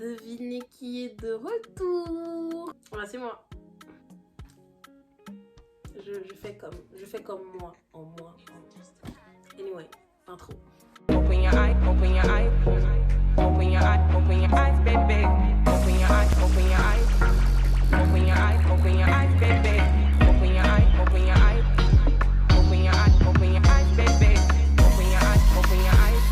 Devinez qui est de retour. Voilà, c'est moi. Je fais comme moi, en moi. Anyway, intro. Open your eye, open your eye. Open your eye, open your eyes, baby. Open your eye, open your eye. Open your eye, open your eyes, baby. Open your eye, open your eye. Open your eye, open your eyes, baby. Open your eye, open your eyes.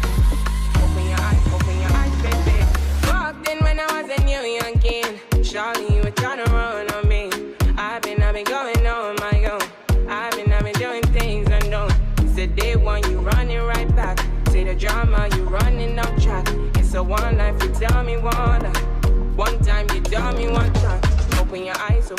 Open your eye, open your eyes, baby. Walked in when I was a new young king. Shawty, you were trying to run on me. I've been going on my own. I've been doing things unknown. Said day one, you running right back. Say the drama, you running off track. It's a one life, you tell me one life. One time, you tell me one time. Open your eyes,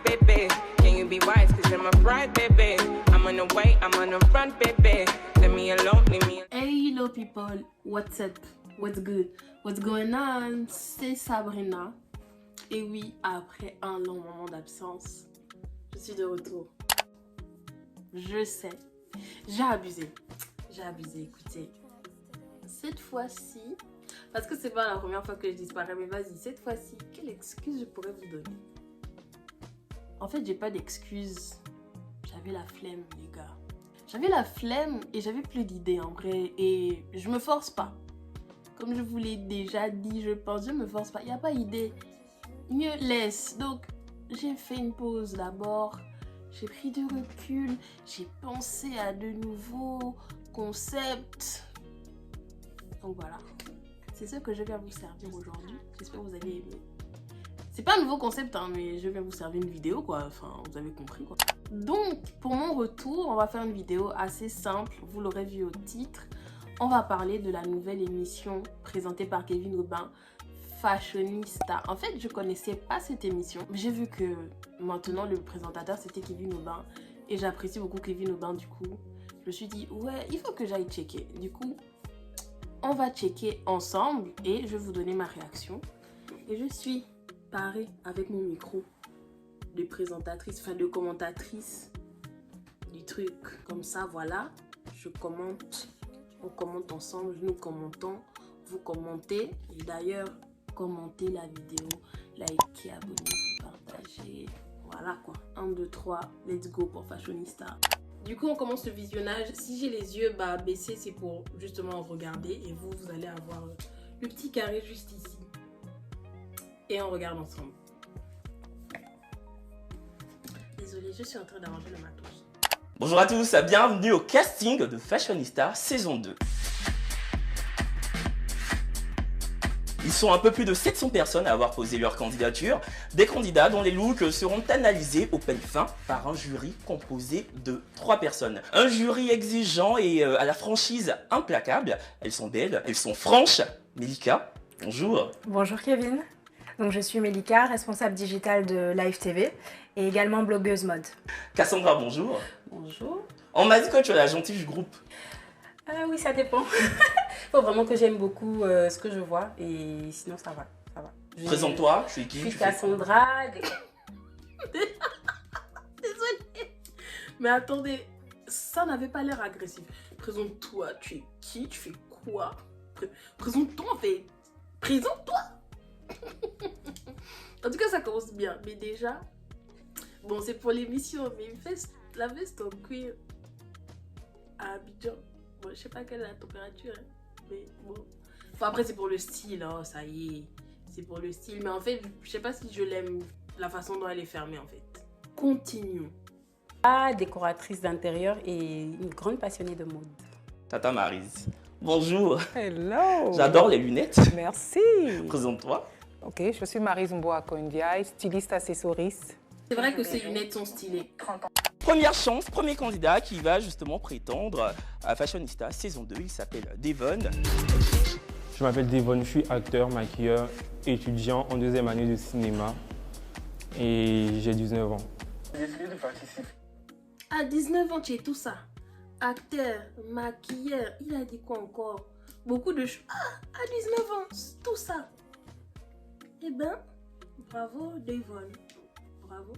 baby. Can you be wise, cause I'm a bride, baby. I'm on the way, I'm on the front, baby. Leave me alone, leave me alone. Hello people, what's up? What's good? What's going on? C'est Sabrina. Et oui, après un long moment d'absence, je suis de retour. Je sais, j'ai abusé, écoutez. Cette fois-ci, parce que c'est pas la première fois que je disparais, mais vas-y, cette fois-ci, quelle excuse je pourrais vous donner? En fait, j'ai pas d'excuse. J'avais la flemme, les gars. J'avais la flemme et j'avais plus d'idées en vrai. Et je me force pas. Comme je vous l'ai déjà dit, je pense, je me force pas. Il n'y a pas d'idée. Mieux laisse. Donc, j'ai fait une pause d'abord. J'ai pris du recul. J'ai pensé à de nouveaux concepts. Donc voilà. C'est ce que je viens vous servir aujourd'hui. J'espère que vous allez aimer. C'est pas un nouveau concept, hein, mais je viens vous servir une vidéo, quoi. Enfin, vous avez compris, quoi. Donc, pour mon retour, on va faire une vidéo assez simple. Vous l'aurez vu au titre. On va parler de la nouvelle émission présentée par Kevin Aubin, Fashionista. En fait, je connaissais pas cette émission. J'ai vu que maintenant, le présentateur, c'était Kevin Aubin. Et j'apprécie beaucoup Kevin Aubin, du coup. Je me suis dit, ouais, il faut que j'aille checker. Du coup, on va checker ensemble et je vais vous donner ma réaction. Et je suis parée avec mon micro de présentatrice, enfin de commentatrice du truc. Comme ça, voilà, je commente, on commente ensemble, nous commentons, vous commentez. Et d'ailleurs, commentez la vidéo, likez, abonnez-vous, partagez. Voilà quoi, 1, 2, 3, let's go pour Fashionista. Du coup, on commence le visionnage. Si j'ai les yeux baissés, c'est pour justement regarder. Et vous allez avoir le petit carré juste ici. Et on regarde ensemble. Désolée, je suis en train d'arranger le matos. Bonjour à tous, bienvenue au casting de Fashionista saison 2. Ils sont un peu plus de 700 personnes à avoir posé leur candidature. Des candidats dont les looks seront analysés au peigne fin par un jury composé de 3 personnes. Un jury exigeant et à la franchise implacable. Elles sont belles, elles sont franches. Melika, bonjour. Bonjour Kevin. Donc je suis Melika, responsable digitale de Live TV et également blogueuse mode. Cassandra, bonjour. Bonjour. On m'a dit que tu es la gentille du groupe. Oui, ça dépend. Faut vraiment que j'aime beaucoup ce que je vois et sinon ça va. Présente-toi, tu es qui? Je suis Cassandra. Désolée. Mais attendez, ça n'avait pas l'air agressif. Présente-toi, tu es qui? Tu fais quoi? Présente-toi en fait. Présente-toi. En tout cas, ça commence bien. Mais déjà, bon, c'est pour l'émission, mais la veste en cuir à Abidjan. Bon, je sais pas quelle est la température, hein, mais bon. Enfin, après, c'est pour le style, hein, ça y est. C'est pour le style. Mais en fait, je sais pas si je l'aime, la façon dont elle est fermée, en fait. Continuons. Décoratrice d'intérieur et une grande passionnée de mode. Tata Maryse, bonjour. Hello. J'adore les lunettes. Merci. Présente-toi. Ok, je suis Maryse Mboa-Kondiaï, styliste accessoriste. C'est vrai que ces lunettes sont stylées. Première chance, premier candidat qui va justement prétendre à Fashionista saison 2, il s'appelle Devon. Je m'appelle Devon, je suis acteur, maquilleur, étudiant en 2e année de cinéma et j'ai 19 ans. À 19 ans, tu es tout ça. Acteur, maquilleur, il a dit quoi encore? Beaucoup de choses. Ah, à 19 ans, tout ça. Eh ben, bravo Devon. Bravo.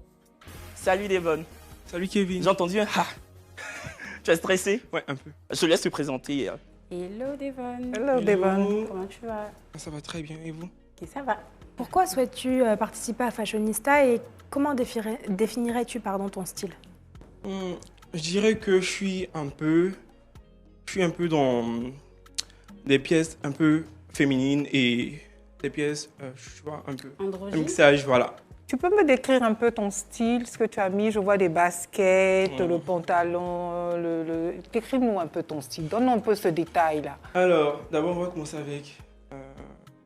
Salut Devon. Salut Kevin. J'ai entendu un ha. Tu es stressé? Ouais, un peu. Je te laisse te présenter. Hello Devon. Hello Devon. Comment tu vas? Ça va très bien, et vous? Ok, ça va. Pourquoi souhaites-tu participer à Fashionista et comment définirais-tu ton style? Je dirais que je suis un peu dans des pièces un peu féminines et des pièces, je vois, un peu un Androgyne. mixage, voilà. Tu peux me décrire un peu ton style, ce que tu as mis? Je vois des baskets, Mhm. le pantalon, Décris-nous un peu ton style. Donne-nous un peu ce détail-là. Alors, d'abord, on va commencer avec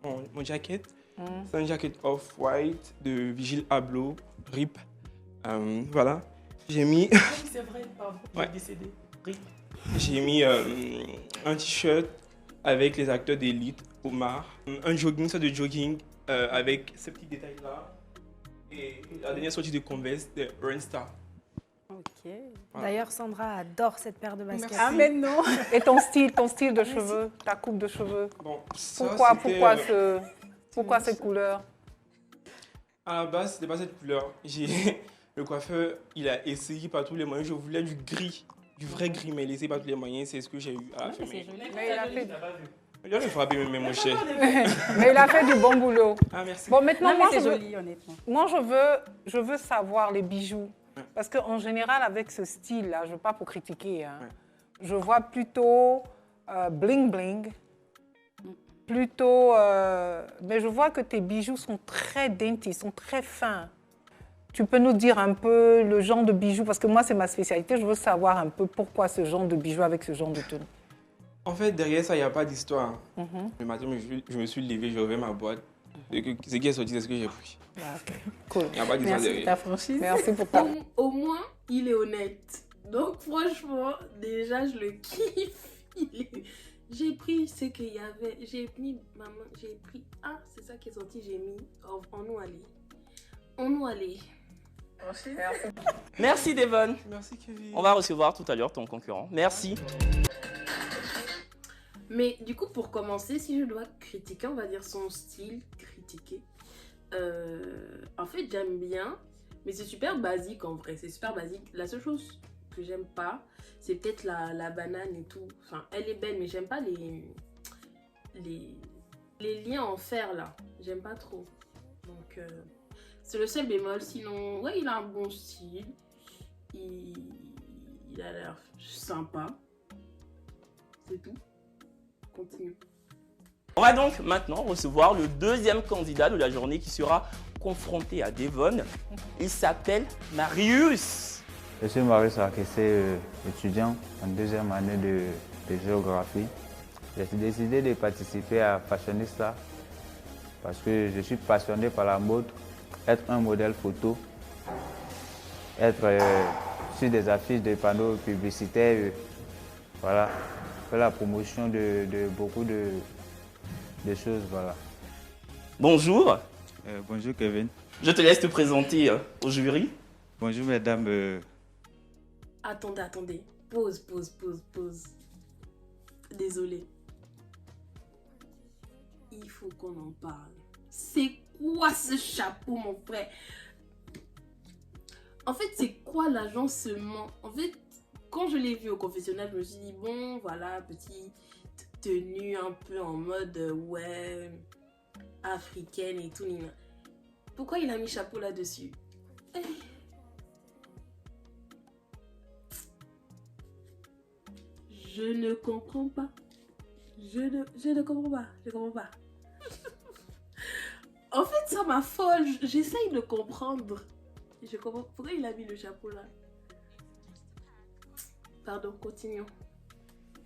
mon jacket. Mhm. C'est un jacket off-white de Vigile Abloh, RIP. Voilà. J'ai mis, C'est vrai, pardon, il Ouais. est décédé. Rip. j'ai mis un t-shirt avec les acteurs d'élite, Omar. Un jogging, une sorte de jogging avec ces petits détails-là. Et la dernière sortie de Converse de Renstar. Ok. Voilà. D'ailleurs, Sandra adore cette paire de baskets. Ah, mais non. Et ton style de cheveux, ta coupe de cheveux. Bon, ça, Pourquoi, c'était, pourquoi cette couleur? À la base, c'était pas cette couleur. Le coiffeur, il a essayé par tous les moyens. Je voulais du gris, du vrai gris, mais il a essayé par tous les moyens. C'est ce que j'ai eu à la fin. C'est joli. Mais il a fait, Il a frappé même mon cher. mais il a fait du bon boulot. Ah, merci. Bon, maintenant, Non, mais moi, c'est joli, honnêtement. moi, je veux savoir les bijoux. Parce qu'en général, avec ce style-là, je ne veux pas pour critiquer, hein, je vois plutôt bling-bling, plutôt... mais je vois que tes bijoux sont très dainty, sont très fins. Tu peux nous dire un peu le genre de bijoux? Parce que moi, c'est ma spécialité. Je veux savoir un peu pourquoi ce genre de bijoux avec ce genre de tenue. En fait, derrière ça, il n'y a pas d'histoire. Le matin, je me suis levé, j'ai ouvert ma boîte. Et ce qui est sorti, c'est ce que j'ai pris. Cool. Il n'y a pas d'histoire Merci de ta derrière. franchise. Merci pour ta... Au moins, il est honnête. Donc franchement, déjà, je le kiffe. J'ai pris ce qu'il y avait. J'ai mis maman, j'ai pris. Ah, c'est ça qui est sorti, j'ai mis. En nous aller. En nous aller. Merci Devon. Merci, Kevin. On va recevoir tout à l'heure ton concurrent. Merci. Mais du coup, pour commencer, si je dois critiquer, on va dire son style, critiquer. En fait, j'aime bien, mais c'est super basique en vrai. C'est super basique. La seule chose que j'aime pas, c'est peut-être la banane et tout. Enfin, elle est belle, mais j'aime pas les liens en fer là. J'aime pas trop. Donc, c'est le seul bémol. Sinon, ouais, il a un bon style. Il a l'air sympa. C'est tout. Continue. On va donc maintenant recevoir le deuxième candidat de la journée qui sera confronté à Devon. Il s'appelle Marius. Je suis Marius Akessé, étudiant en deuxième année de géographie. J'ai décidé de participer à Fashionista parce que je suis passionné par la mode, être un modèle photo, être sur des affiches, des panneaux publicitaires, voilà, faire la promotion de beaucoup de choses, voilà. Bonjour, Bonjour Kevin. je te laisse te présenter au jury. Bonjour mesdames. Attendez. Pause. Désolée. Il faut qu'on en parle. C'est quoi ce chapeau, mon frère? En fait, c'est quoi l'agencement? En fait, quand je l'ai vu au confessionnal, je me suis dit, bon, voilà, petite tenue un peu en mode, ouais, africaine et tout. Nina. Pourquoi il a mis chapeau là-dessus? Je ne comprends pas. Je ne comprends pas. Je comprends pas. En fait, ça m'affole. J'essaye de comprendre. Je comprends. Pourquoi il a mis le chapeau là? Pardon, continuons.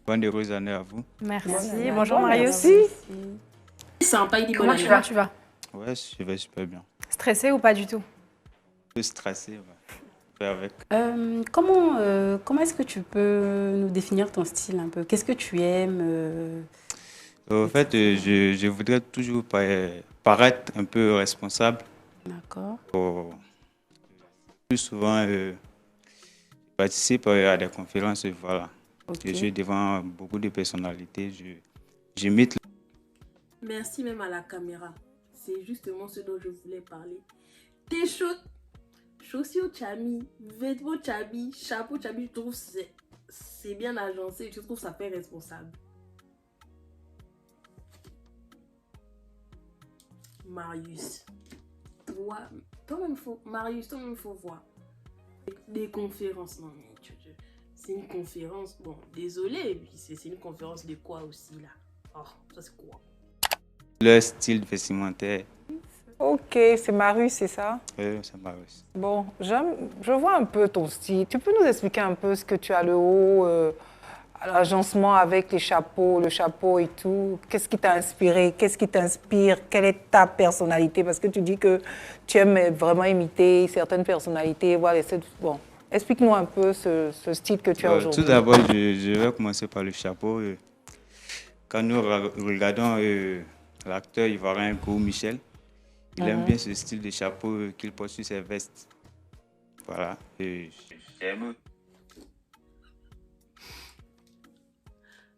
Bonne heureuse année à vous. Merci. Bonjour Marius. C'est sympa, il dit bonne Comment année. tu vas? Ouais, je vais super bien. Stressé ou pas du tout? Un peu stressé, ouais. Faire avec. Comment est-ce que tu peux nous définir ton style un peu? Qu'est-ce que tu aimes? En fait, je voudrais toujours paraître un peu responsable. D'accord. Plus souvent, je participe à des conférences, voilà. Ok. Je suis devant beaucoup de personnalités. J'imite. Merci même à la caméra. C'est justement ce dont je voulais parler. Tes chaussures chami, vêtements chami, chapeau chami, je trouve c'est bien agencé. Je trouve ça fait responsable. Marius, toi-même, Marius, toi-même, faut voir. Des conférences, non mais c'est une conférence, bon, désolé, c'est une conférence de quoi aussi là? Oh, ça c'est quoi? Le style vestimentaire, Ok, c'est Marius, c'est ça? c'est Marius. Bon, je vois un peu ton style. Tu peux nous expliquer un peu ce que tu as le haut, l'agencement avec le chapeau et tout? Qu'est-ce qui t'a inspiré? Qu'est-ce qui t'inspire? Quelle est ta personnalité? Parce que tu dis que tu aimes vraiment imiter certaines personnalités. Voilà, bon, explique-nous un peu ce style que tu as aujourd'hui. Tout d'abord, je vais commencer par le chapeau. Quand nous regardons l'acteur ivoirien Go Michel, il aime bien ce style de chapeau qu'il porte sur ses vestes. Voilà. J'aime.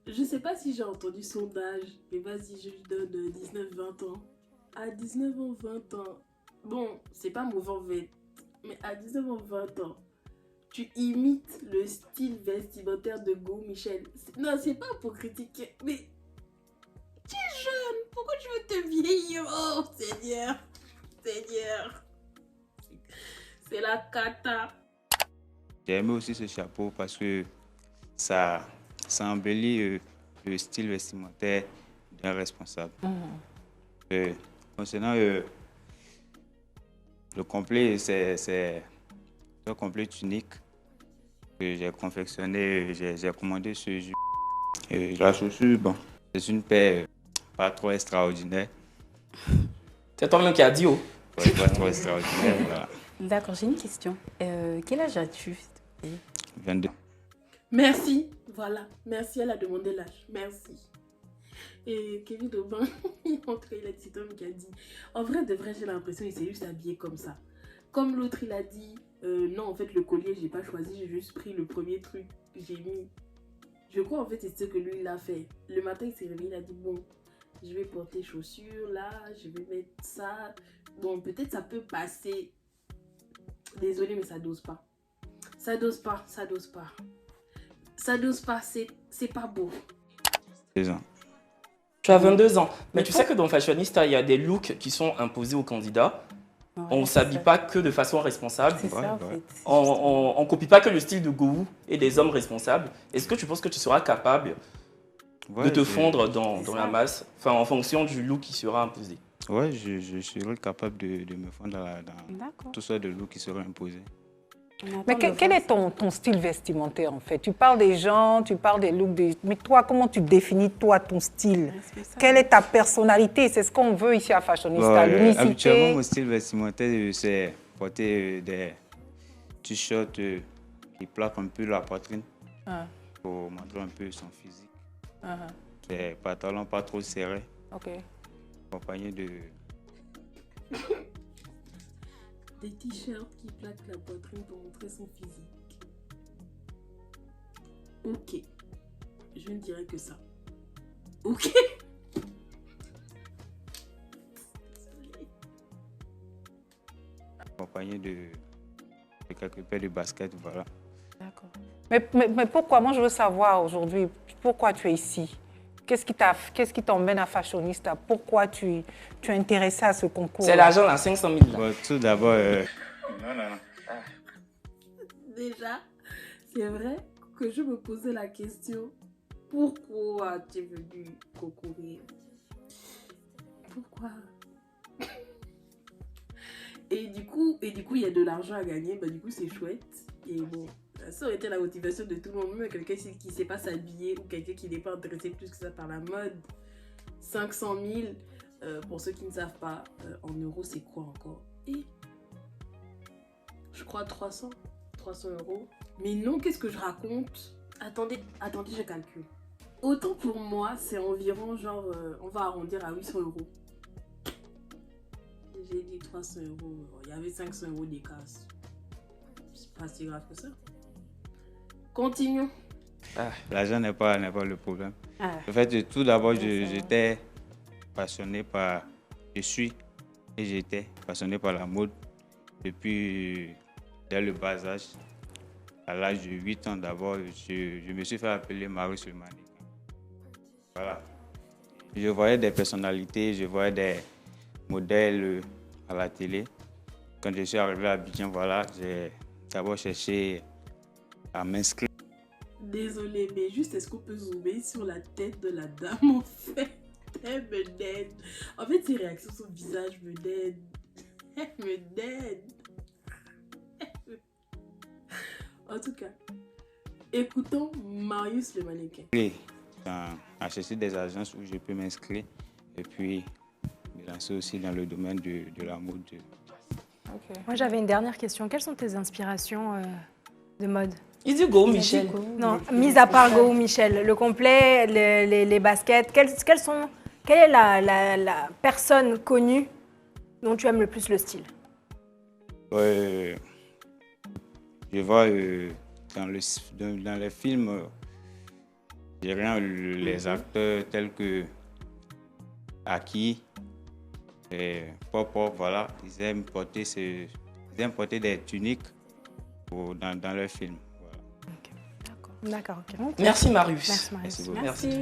Je sais pas si j'ai entendu son âge, mais vas-y, je lui donne 19-20 ans. À 19 ans, 20 ans, bon, c'est pas mauvais en fait, mais à 19 ans, 20 ans, tu imites le style vestimentaire de Go Michel. Non, c'est pas pour critiquer, mais tu es jeune, pourquoi tu veux te vieillir? Oh, Seigneur, Seigneur, c'est la cata. J'ai aimé aussi ce chapeau parce que ça embellit le style vestimentaire d'un responsable. Concernant le complet, c'est un complet unique que j'ai confectionné, j'ai commandé ce jour. La chaussure, bon, c'est une paire pas trop extraordinaire. C'est toi-même qui as dit, oh. Ouais, pas trop extraordinaire, voilà. D'accord, j'ai une question. Quel âge as-tu? 22. Merci, voilà, merci, elle a demandé l'âge, merci. Et Kevin Aubin, il a dit, cet homme qui a dit, en vrai, de vrai, j'ai l'impression qu'il s'est juste habillé comme ça. Comme l'autre, il a dit, non, en fait, le collier, j'ai pas choisi, j'ai juste pris le premier truc que j'ai mis. Je crois, en fait, c'est ce que lui, il a fait. Le matin, il s'est réveillé, il a dit, bon, je vais porter chaussures, là, je vais mettre ça. Bon, peut-être ça peut passer. Désolée, mais ça dose pas. Ça dose pas, ça dose pas. Ça dose pas, c'est pas beau. 2 ans. Tu as 22 ans. Mais tu sais que dans Fashionista, il y a des looks qui sont imposés aux candidats. Ouais, On ne s'habille pas que de façon responsable. C'est ça, en ouais. fait. On ne copie pas que le style de Gou et des hommes responsables. Est-ce que tu penses que tu seras capable Ouais, de te je- fondre dans c'est la ça. masse, enfin en fonction du look qui sera imposé? Ouais, je serai capable de me fondre dans D'accord. tout ça de looks qui seront imposés. Mais quel est ton style vestimentaire en fait? Tu parles des gens, tu parles des looks, mais toi, comment tu définis toi ton style? Quelle est ta personnalité? C'est ce qu'on veut ici à Fashionista, l'unicité. Habituellement, mon style vestimentaire, c'est porter des t-shirts qui plaquent un peu la poitrine pour montrer un peu son physique. Des pantalons pas trop serrés, Ok. accompagnés de... Des t-shirts qui plaquent la poitrine pour montrer son physique. Ok. Je ne dirais que ça. Ok. accompagnés de quelques paires de baskets, voilà. D'accord. Mais pourquoi? Moi, je veux savoir aujourd'hui, pourquoi tu es ici? Qu'est-ce qui t'emmène à Fashionista? Pourquoi tu es intéressé à ce concours? C'est l'argent, là, 500 000 là. Bon, tout d'abord... Déjà, c'est vrai que je me posais la question, pourquoi tu es venu concourir? Pourquoi? Et du coup, il y a de l'argent à gagner, bah du coup c'est chouette. Et bon, ça aurait été la motivation de tout le monde, même quelqu'un qui ne sait pas s'habiller ou quelqu'un qui n'est pas intéressé plus que ça par la mode. 500 000, pour ceux qui ne savent pas, en euros c'est quoi encore? Et je crois 300 euros. Mais non, qu'est-ce que je raconte? Attendez, je calcule. Autant pour moi, c'est environ genre, on va arrondir à 800 euros. J'ai dit 300 euros, il y avait 500 euros d'écart. C'est pas si grave que ça. Continuons. L'argent n'est pas le problème. Ah. En fait, tout d'abord, j'étais passionné par... Je suis et j'étais passionné par la mode depuis dès le bas âge. À l'âge de 8 ans d'abord, je me suis fait appeler Marius le mannequin. Voilà. Je voyais des personnalités, je voyais des modèle à la télé. Quand je suis arrivé à Abidjan, voilà, j'ai d'abord cherché à m'inscrire. Désolée, mais juste est-ce qu'on peut zoomer sur la tête de la dame en fait? Elle me dead. En fait, ses réactions sur le visage me dead. Elle me dead. En tout cas, écoutons Marius le mannequin. À chercher des agences où je peux m'inscrire et puis me lancer aussi dans le domaine de la mode. Moi, j'avais une dernière question. Quelles sont tes inspirations de mode? Il dit go, Michel. Non, mis à part Go Michel, le complet, les baskets, quelle est la personne connue dont tu aimes le plus le style? Je vois dans les films, je dirais les acteurs tels que Aki, Pop, voilà, ils aiment porter des tuniques dans leurs films. Voilà. D'accord, ok. Merci Marius. Merci Marius. Merci beaucoup. Merci.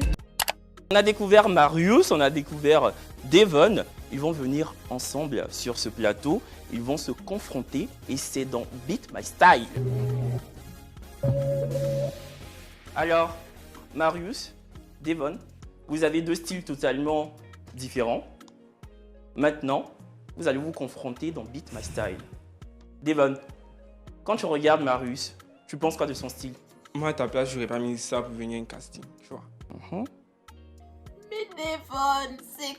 On a découvert Marius, on a découvert Devon. Ils vont venir ensemble sur ce plateau. Ils vont se confronter et c'est dans Beat My Style. Alors, Marius, Devon, vous avez deux styles totalement différents. Maintenant, vous allez vous confronter dans Beat My Style. Devon, quand tu regardes Marius, tu penses quoi de son style? Moi, à ta place, j'aurais pas mis ça pour venir à un casting, tu vois. Mais Devon, c'est...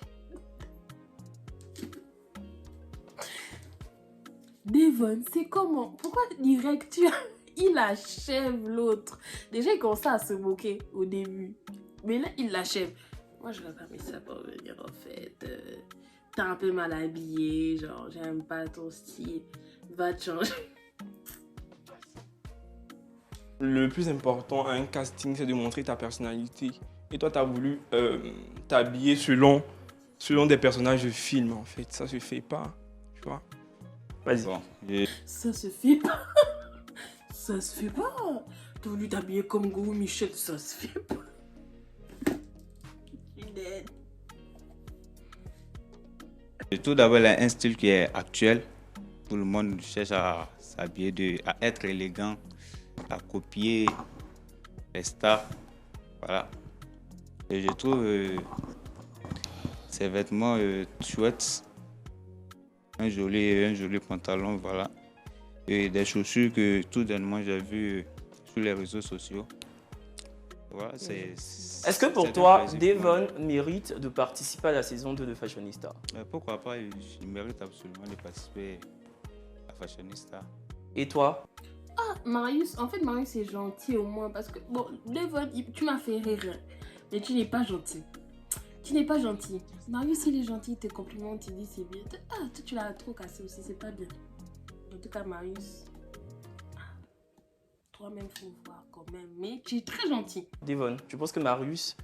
Devon, c'est comment? Pourquoi direct il achève l'autre? Déjà, il commençait à se moquer au début. Mais là, il l'achève. Moi, je vais pas mis ça pour venir, en fait. T'es un peu mal habillé, genre, j'aime pas ton style. Va te changer. Le plus important à un casting, c'est de montrer ta personnalité. Et toi, tu as voulu t'habiller selon des personnages de film, en fait. Ça se fait pas, tu vois. Vas-y. Bon, Ça se fait pas. Ça se fait pas. T'as voulu t'habiller comme Go Michel, ça se fait pas. Je suis dead. tout d'abord, il a un style qui est actuel. Tout le monde cherche à s'habiller, à être élégant, à copier les stars. Voilà. Et je trouve ces vêtements chouettes. Un joli pantalon, voilà. Et des chaussures que tout dernièrement j'ai vu sur les réseaux sociaux. Voilà, Est-ce que pour toi, Devon mérite de participer à la saison 2 de Fashionista? Pourquoi pas, il mérite absolument de participer à Fashionista. Et toi? Ah, Marius, en fait, Marius est gentil au moins parce que, bon, Devon, tu m'as fait rire, mais tu n'es pas gentil. Tu n'es pas gentil. Marius, il est gentil, il te complimente, il dit c'est bien. Ah, toi, tu l'as trop cassé aussi, c'est pas bien. En tout cas, Marius, toi-même, faut voir quand même. Mais tu es très gentil. Devon, tu penses que Marius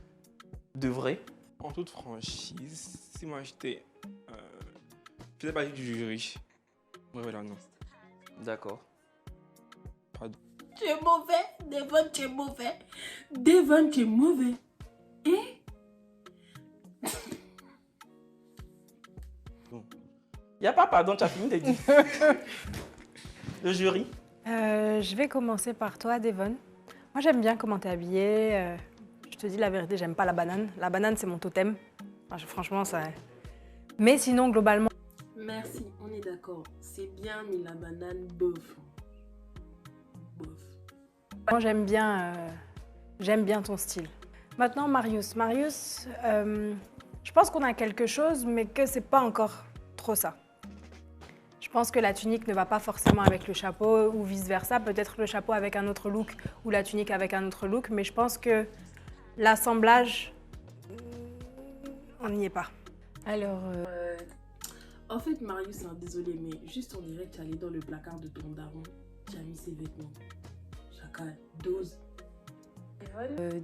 devrait? En toute franchise, si moi j'étais... je faisais partie du jury. Ouais, voilà, non. D'accord. Tu es mauvais, Devon, tu es mauvais. Devon, tu es mauvais. Et Il n'y a pas pardon, tu as fini de dire. Le jury? Je vais commencer par toi, Devon. Moi, j'aime bien comment t'es habillée. Je te dis la vérité, j'aime pas la banane. La banane, c'est mon totem. Enfin, franchement, ça... Mais sinon, globalement... merci, on est d'accord. C'est bien, mais la banane, bof. Bof. Moi, j'aime bien ton style. Maintenant, Marius. Marius, je pense qu'on a quelque chose, mais que c'est pas encore trop ça. Je pense que la tunique ne va pas forcément avec le chapeau ou vice-versa. Peut-être le chapeau avec un autre look ou la tunique avec un autre look. Mais je pense que l'assemblage, on n'y est pas. Alors... En fait, Marius, hein, désolé, mais juste on dirait que tu es allé dans le placard de ton daron. Tu as mis ses vêtements. Chacal, dose.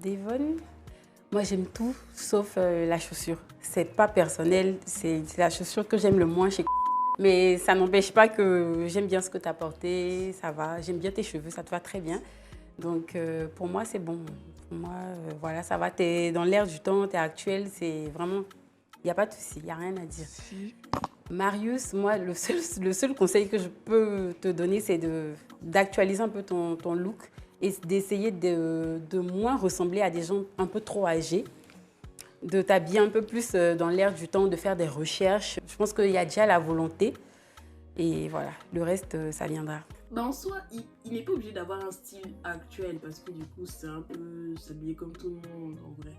Devon, moi j'aime tout sauf la chaussure. C'est pas personnel, c'est la chaussure que j'aime le moins chez. Mais ça n'empêche pas que j'aime bien ce que tu as porté, ça va. J'aime bien tes cheveux, ça te va très bien. Donc pour moi c'est bon. Pour moi, voilà, ça va. Tu es dans l'air du temps, tu es actuel, c'est vraiment... Il n'y a pas de souci, il n'y a rien à dire. Marius, moi, le seul conseil que je peux te donner, c'est d'actualiser un peu ton look et d'essayer de moins ressembler à des gens un peu trop âgés, de t'habiller un peu plus dans l'air du temps, de faire des recherches. Je pense qu'il y a déjà la volonté et voilà, le reste, ça viendra. En soi, il n'est pas obligé d'avoir un style actuel parce que du coup, c'est un peu s'habiller comme tout le monde en vrai.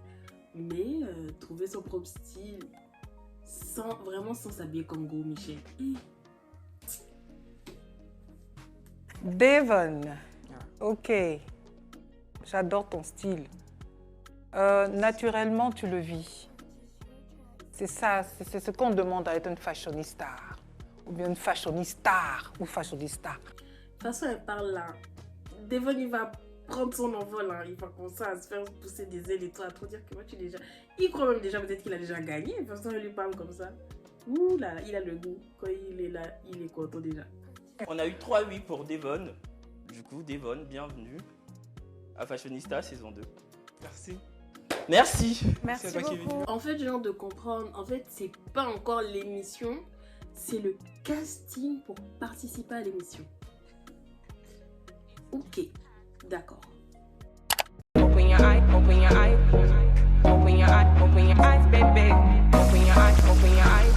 Mais trouver son propre style sans s'habiller comme Go Michel. Devon, ok, j'adore ton style. Naturellement, tu le vis. C'est ça, c'est ce qu'on demande à être une fashionista. Ou bien une fashionista ou fashionista. De toute façon, elle parle là. Devon, il va prendre son envol, hein. Il va commencer à se faire pousser des ailes et tout, à trop dire que moi, tu déjà... Il croit même déjà peut-être qu'il a déjà gagné. De toute façon, elle lui parle comme ça. Ouh là, il a le goût. Quand il est là, il est content déjà. On a eu 3 oui pour Devon. Du coup, Devon, bienvenue à Fashionista saison 2. Merci. Merci. Merci C'est toi qui es venu. beaucoup. En fait, j'ai hâte de comprendre. En fait, c'est pas encore l'émission, c'est le casting pour participer à l'émission. Ok, d'accord. Open your eye, open your eye. Open your eye, open your eyes, baby. Open your eye, open your eyes.